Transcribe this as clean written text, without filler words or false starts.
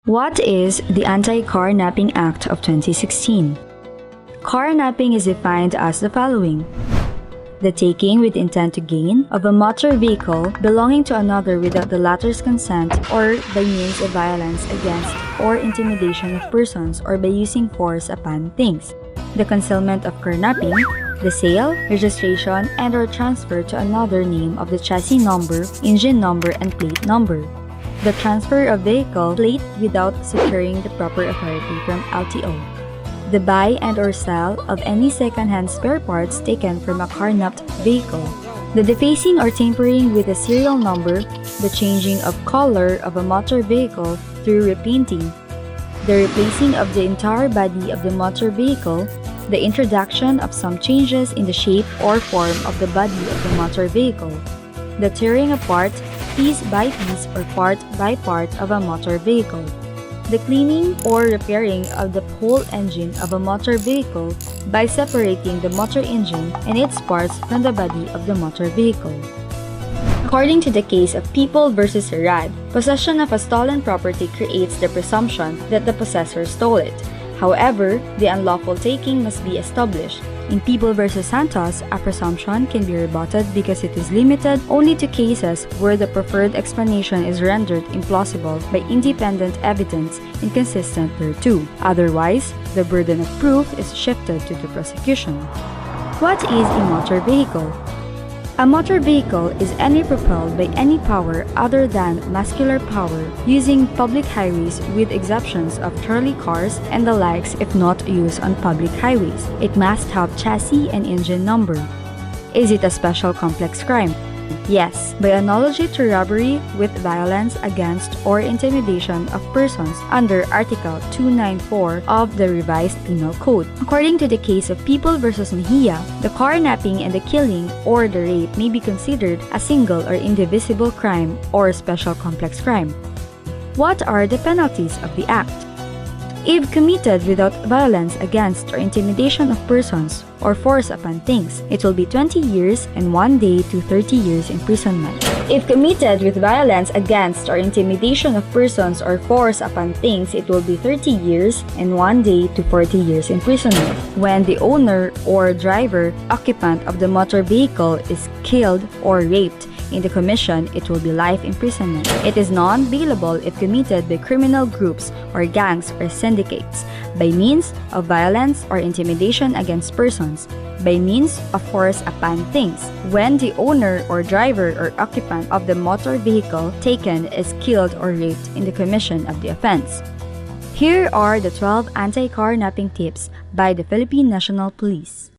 What is the Anti-Carnapping Act of 2016? Carnapping is defined as the following: the taking with intent to gain of a motor vehicle belonging to another without the latter's consent or by means of violence against or intimidation of persons or by using force upon things. The concealment of carnapping, the sale, registration, and/or transfer to another name of the chassis number, engine number, and plate number. The transfer of vehicle plate without securing the proper authority from LTO. The buy and/or sale of any second-hand spare parts taken from a carnapped vehicle. The defacing or tampering with a serial number, the changing of color of a motor vehicle through repainting, the replacing of the entire body of the motor vehicle, the introduction of some changes in the shape or form of the body of the motor vehicle, the tearing apart, piece by piece or part by part of a motor vehicle, the cleaning or repairing of the whole engine of a motor vehicle by separating the motor engine and its parts from the body of the motor vehicle. According to the case of People versus Herrad, possession of a stolen property creates the presumption that the possessor stole it. However, the unlawful taking must be established. In People versus Santos, a presumption can be rebutted because it is limited only to cases where the preferred explanation is rendered implausible by independent evidence inconsistent thereto. Otherwise, the burden of proof is shifted to the prosecution. What is a motor vehicle? A motor vehicle is any propelled by any power other than muscular power using public highways with exceptions of trolley cars and the likes if not used on public highways. It must have chassis and engine number. Is it a special complex crime? Yes, by analogy to robbery with violence against or intimidation of persons under Article 294 of the Revised Penal Code. According to the case of People versus Mejia, the carnapping and the killing or the rape may be considered a single or indivisible crime or special complex crime. What are the penalties of the act? If committed without violence against or intimidation of persons or force upon things, it will be 20 years and 1 day to 30 years imprisonment. If committed with violence against or intimidation of persons or force upon things, it will be 30 years and 1 day to 40 years imprisonment. When the owner or driver, occupant of the motor vehicle is killed or raped in the commission, it will be life imprisonment. It is non-bailable if committed by criminal groups or gangs or syndicates, by means of violence or intimidation against persons, by means of force upon things, when the owner or driver or occupant of the motor vehicle taken is killed or raped in the commission of the offense. Here are the 12 anti-carnapping tips by the Philippine National Police.